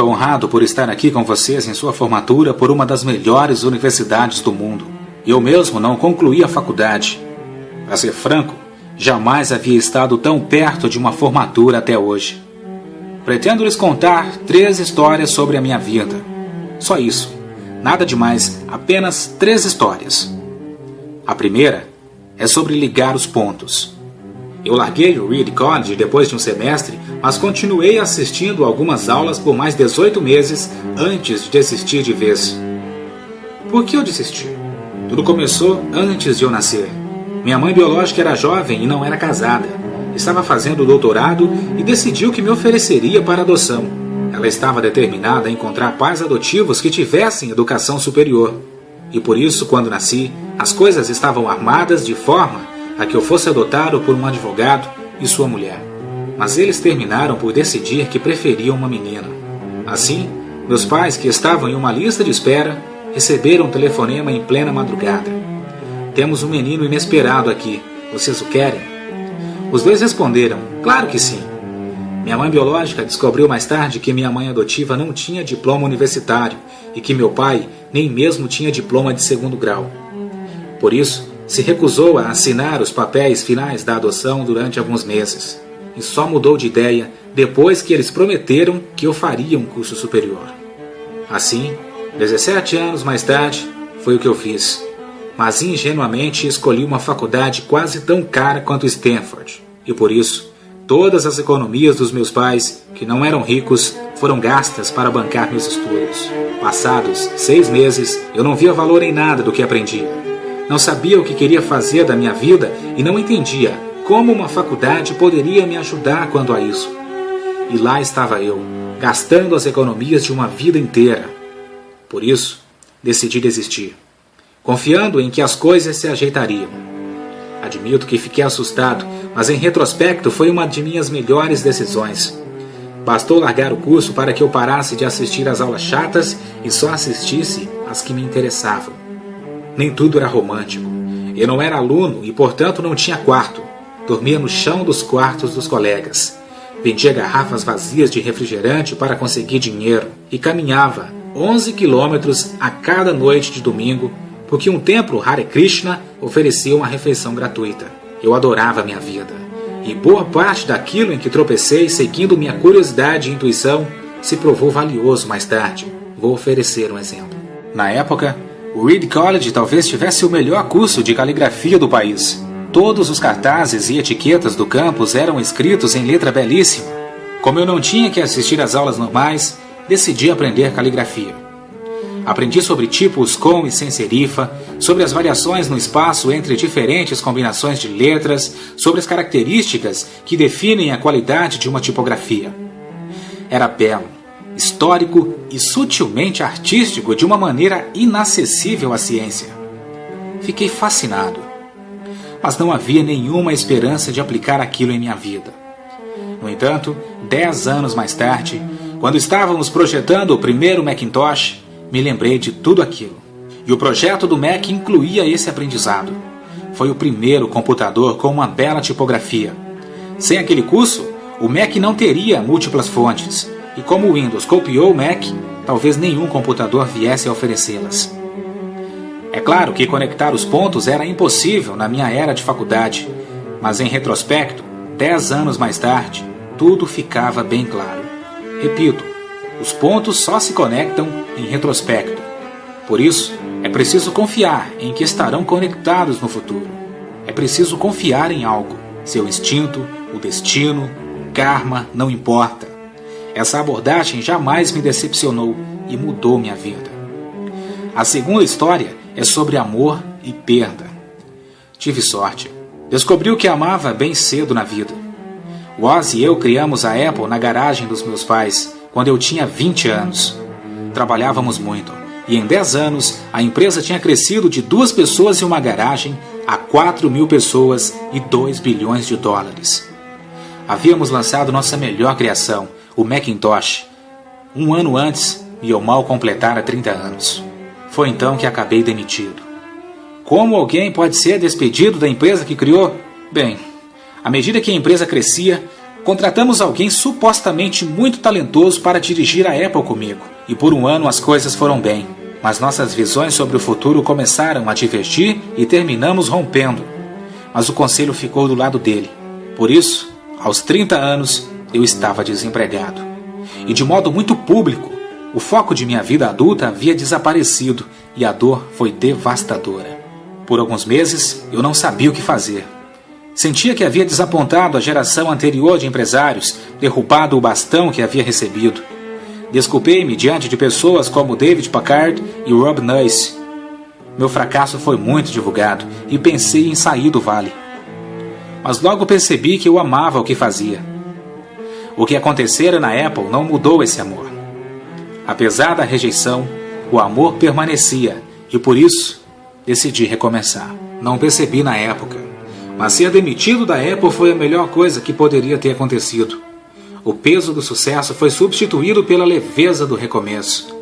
sinto honrado por estar aqui com vocês em sua formatura por uma das melhores universidades do mundo. Eu mesmo não concluí a faculdade. Para ser franco, jamais havia estado tão perto de uma formatura até hoje. Pretendo lhes contar 3 histórias sobre a minha vida. Só isso. Nada demais, apenas 3 histórias. A primeira é sobre ligar os pontos. Eu larguei o Reed College depois de um semestre, mas continuei assistindo algumas aulas por mais 18 meses antes de desistir de vez. Por que eu desisti? Tudo começou antes de eu nascer. Minha mãe biológica era jovem e não era casada. Estava fazendo doutorado e decidiu que me ofereceria para adoção. Ela estava determinada a encontrar pais adotivos que tivessem educação superior. E por isso, quando nasci, as coisas estavam armadas de forma a que eu fosse adotado por um advogado e sua mulher. Mas eles terminaram por decidir que preferiam uma menina. Assim, meus pais, que estavam em uma lista de espera, receberam um telefonema em plena madrugada. Temos um menino inesperado aqui. Vocês o querem? Os 2 responderam, claro que sim. Minha mãe biológica descobriu mais tarde que minha mãe adotiva não tinha diploma universitário e que meu pai nem mesmo tinha diploma de 2º grau. Por isso, se recusou a assinar os papéis finais da adoção durante alguns meses. E só mudou de ideia depois que eles prometeram que eu faria um curso superior. Assim, 17 anos mais tarde, foi o que eu fiz. Mas ingenuamente escolhi uma faculdade quase tão cara quanto Stanford. E por isso, todas as economias dos meus pais, que não eram ricos, foram gastas para bancar meus estudos. Passados 6 meses, eu não via valor em nada do que aprendia. Não sabia o que queria fazer da minha vida e não entendia como uma faculdade poderia me ajudar quanto a isso. E lá estava eu, gastando as economias de uma vida inteira. Por isso, decidi desistir, confiando em que as coisas se ajeitariam. Admito que fiquei assustado, mas em retrospecto foi uma de minhas melhores decisões. Bastou largar o curso para que eu parasse de assistir às aulas chatas e só assistisse às que me interessavam. Nem tudo era romântico. Eu não era aluno e, portanto, não tinha quarto. Dormia no chão dos quartos dos colegas. Vendia garrafas vazias de refrigerante para conseguir dinheiro e caminhava 11 quilômetros a cada noite de domingo, porque um templo Hare Krishna oferecia uma refeição gratuita. Eu adorava minha vida. E boa parte daquilo em que tropecei seguindo minha curiosidade e intuição se provou valioso mais tarde. Vou oferecer um exemplo. Na época, o Reed College talvez tivesse o melhor curso de caligrafia do país. Todos os cartazes e etiquetas do campus eram escritos em letra belíssima. Como eu não tinha que assistir às aulas normais, decidi aprender caligrafia. Aprendi sobre tipos com e sem serifa, sobre as variações no espaço entre diferentes combinações de letras, sobre as características que definem a qualidade de uma tipografia. Era belo, histórico e sutilmente artístico de uma maneira inacessível à ciência. Fiquei fascinado, mas não havia nenhuma esperança de aplicar aquilo em minha vida. No entanto, 10 anos mais tarde, quando estávamos projetando o primeiro Macintosh, me lembrei de tudo aquilo. E o projeto do Mac incluía esse aprendizado. Foi o primeiro computador com uma bela tipografia. Sem aquele curso, o Mac não teria múltiplas fontes. E como o Windows copiou o Mac, talvez nenhum computador viesse a oferecê-las. É claro que conectar os pontos era impossível na minha era de faculdade, mas em retrospecto, 10 anos mais tarde, tudo ficava bem claro. Repito, os pontos só se conectam em retrospecto. Por isso, é preciso confiar em que estarão conectados no futuro. É preciso confiar em algo. Seu instinto, o destino, o karma, não importa. Essa abordagem jamais me decepcionou e mudou minha vida. A segunda história é sobre amor e perda. Tive sorte. Descobri o que amava bem cedo na vida. Woz e eu criamos a Apple na garagem dos meus pais, quando eu tinha 20 anos. Trabalhávamos muito, e em 10 anos a empresa tinha crescido de 2 pessoas e uma garagem a 4.000 pessoas e $2 bilhões. Havíamos lançado nossa melhor criação, o Macintosh, um ano antes e eu mal completara 30 anos. Foi então que acabei demitido. Como alguém pode ser despedido da empresa que criou? Bem, à medida que a empresa crescia, Contratamos alguém supostamente muito talentoso para dirigir a Apple comigo, e por um ano as coisas foram bem. Mas nossas visões sobre o futuro começaram a divergir e terminamos rompendo. Mas o conselho ficou do lado dele. Por isso, aos 30 anos, eu estava desempregado. E de modo muito público, o foco de minha vida adulta havia desaparecido e a dor foi devastadora. Por alguns meses, eu não sabia o que fazer. Sentia que havia desapontado a geração anterior de empresários, derrubado o bastão que havia recebido. Desculpei-me diante de pessoas como David Packard e Rob Nuss. Meu fracasso foi muito divulgado e pensei em sair do vale. Mas logo percebi que eu amava o que fazia. O que acontecera na Apple não mudou esse amor. Apesar da rejeição, o amor permanecia e por isso decidi recomeçar. Não percebi na época, mas ser demitido da Apple foi a melhor coisa que poderia ter acontecido. O peso do sucesso foi substituído pela leveza do recomeço.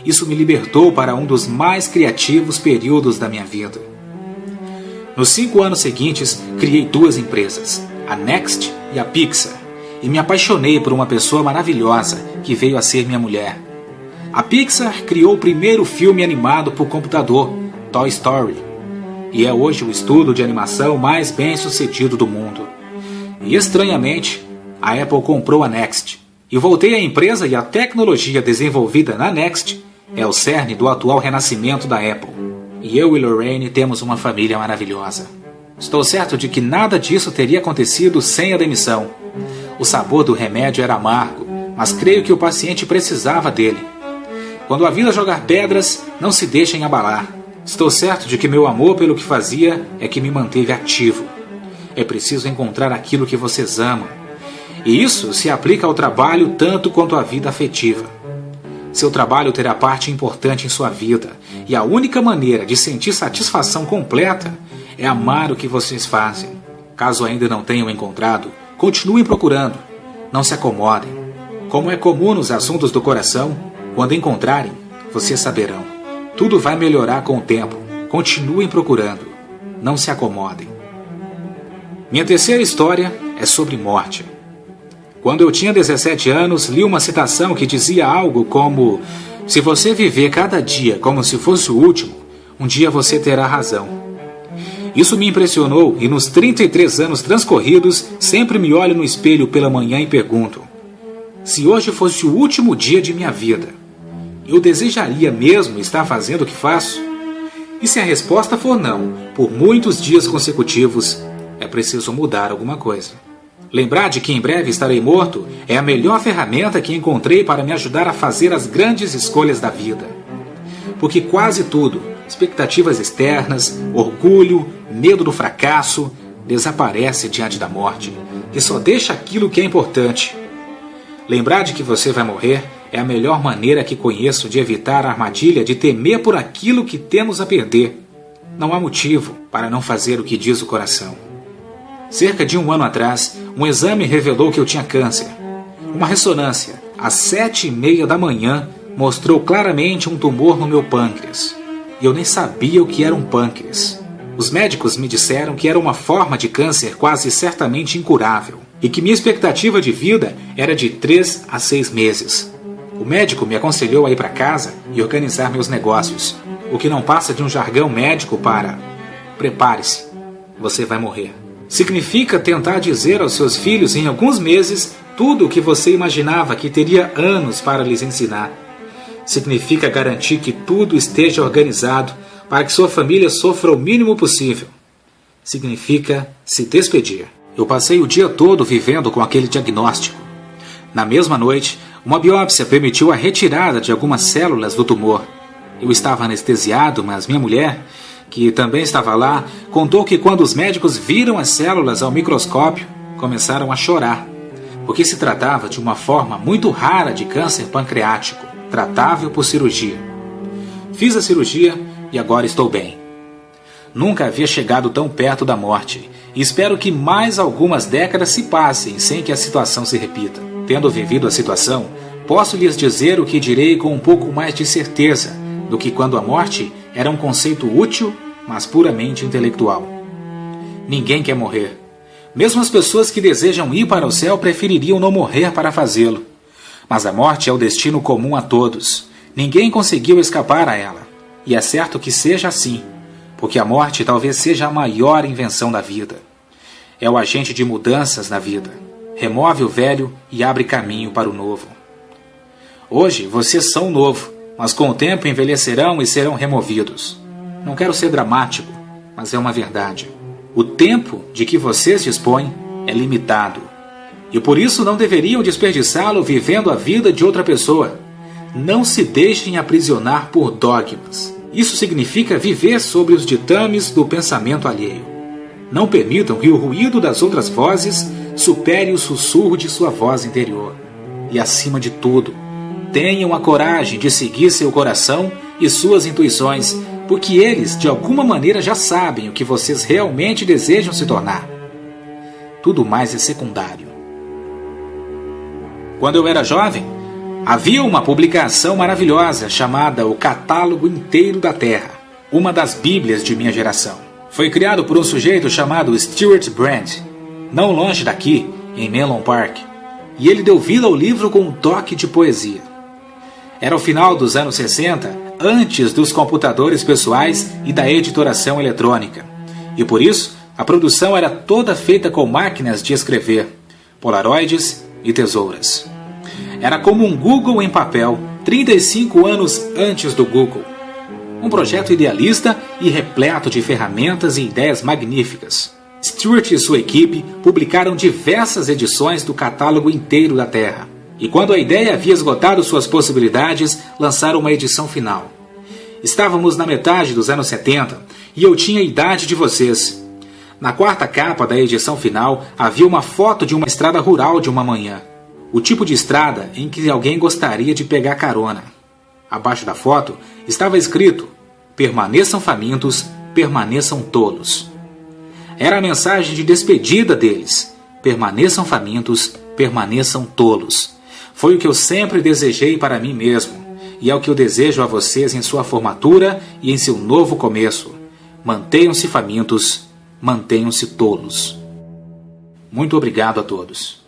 Isso me libertou para um dos mais criativos períodos da minha vida. Nos 5 anos seguintes, criei 2 empresas, a Next e a Pixar, e me apaixonei por uma pessoa maravilhosa que veio a ser minha mulher. A Pixar criou o primeiro filme animado por computador, Toy Story, e é hoje o estúdio de animação mais bem sucedido do mundo. E estranhamente, a Apple comprou a Next, e voltei à empresa e a tecnologia desenvolvida na Next é o cerne do atual renascimento da Apple. E eu e Lorraine temos uma família maravilhosa. Estou certo de que nada disso teria acontecido sem a demissão. O sabor do remédio era amargo, mas creio que o paciente precisava dele. Quando a vida jogar pedras, não se deixem abalar. Estou certo de que meu amor pelo que fazia é que me manteve ativo. É preciso encontrar aquilo que vocês amam. E isso se aplica ao trabalho tanto quanto à vida afetiva. Seu trabalho terá parte importante em sua vida, e a única maneira de sentir satisfação completa é amar o que vocês fazem. Caso ainda não tenham encontrado, continuem procurando. Não se acomodem. Como é comum nos assuntos do coração, quando encontrarem, vocês saberão. Tudo vai melhorar com o tempo. Continuem procurando. Não se acomodem. Minha terceira história é sobre morte. Quando eu tinha 17 anos, li uma citação que dizia algo como: se você viver cada dia como se fosse o último, um dia você terá razão. Isso me impressionou e nos 33 anos transcorridos, sempre me olho no espelho pela manhã e pergunto: se hoje fosse o último dia de minha vida, eu desejaria mesmo estar fazendo o que faço? E se a resposta for não, por muitos dias consecutivos, é preciso mudar alguma coisa. Lembrar de que em breve estarei morto é a melhor ferramenta que encontrei para me ajudar a fazer as grandes escolhas da vida. Porque quase tudo, expectativas externas, orgulho, medo do fracasso, desaparece diante da morte, que só deixa aquilo que é importante. Lembrar de que você vai morrer é a melhor maneira que conheço de evitar a armadilha de temer por aquilo que temos a perder. Não há motivo para não fazer o que diz o coração. Cerca de 1 ano atrás, um exame revelou que eu tinha câncer. Uma ressonância, às 7h30 da manhã, mostrou claramente um tumor no meu pâncreas. E eu nem sabia o que era um pâncreas. Os médicos me disseram que era uma forma de câncer quase certamente incurável e que minha expectativa de vida era de 3 a 6 meses. O médico me aconselhou a ir para casa e organizar meus negócios, o que não passa de um jargão médico para: prepare-se, você vai morrer. Significa tentar dizer aos seus filhos em alguns meses tudo o que você imaginava que teria anos para lhes ensinar. Significa garantir que tudo esteja organizado para que sua família sofra o mínimo possível. Significa se despedir. Eu passei o dia todo vivendo com aquele diagnóstico. Na mesma noite, uma biópsia permitiu a retirada de algumas células do tumor. Eu estava anestesiado, mas minha mulher, que também estava lá, contou que quando os médicos viram as células ao microscópio, começaram a chorar, porque se tratava de uma forma muito rara de câncer pancreático, tratável por cirurgia. Fiz a cirurgia e agora estou bem. Nunca havia chegado tão perto da morte, e espero que mais algumas décadas se passem sem que a situação se repita. Tendo vivido a situação, posso lhes dizer o que direi com um pouco mais de certeza do que quando a morte era um conceito útil, mas puramente intelectual. Ninguém quer morrer. Mesmo as pessoas que desejam ir para o céu prefeririam não morrer para fazê-lo. Mas a morte é o destino comum a todos. Ninguém conseguiu escapar a ela. E é certo que seja assim, porque a morte talvez seja a maior invenção da vida. É o agente de mudanças na vida. Remove o velho e abre caminho para o novo. Hoje vocês são o novo, mas com o tempo envelhecerão e serão removidos. Não quero ser dramático, mas é uma verdade. O tempo de que vocês dispõem é limitado. E por isso não deveriam desperdiçá-lo vivendo a vida de outra pessoa. Não se deixem aprisionar por dogmas. Isso significa viver sobre os ditames do pensamento alheio. Não permitam que o ruído das outras vozes supere o sussurro de sua voz interior. E acima de tudo, tenham a coragem de seguir seu coração e suas intuições, porque eles, de alguma maneira, já sabem o que vocês realmente desejam se tornar. Tudo mais é secundário. Quando eu era jovem, havia uma publicação maravilhosa chamada O Catálogo Inteiro da Terra, uma das bíblias de minha geração. Foi criado por um sujeito chamado Stewart Brand, não longe daqui, em Menlo Park, e ele deu vida ao livro com um toque de poesia. Era o final dos anos 60, antes dos computadores pessoais e da editoração eletrônica, e por isso a produção era toda feita com máquinas de escrever, polaroides e tesouras. Era como um Google em papel, 35 anos antes do Google. Um projeto idealista e repleto de ferramentas e ideias magníficas. Stewart e sua equipe publicaram diversas edições do Catálogo Inteiro da Terra. E quando a ideia havia esgotado suas possibilidades, lançaram uma edição final. Estávamos na metade dos anos 70 e eu tinha a idade de vocês. Na quarta capa da edição final havia uma foto de uma estrada rural de uma manhã. O tipo de estrada em que alguém gostaria de pegar carona. Abaixo da foto estava escrito: permaneçam famintos, permaneçam tolos. Era a mensagem de despedida deles. Permaneçam famintos, permaneçam tolos. Foi o que eu sempre desejei para mim mesmo, e é o que eu desejo a vocês em sua formatura e em seu novo começo. Mantenham-se famintos, mantenham-se tolos. Muito obrigado a todos.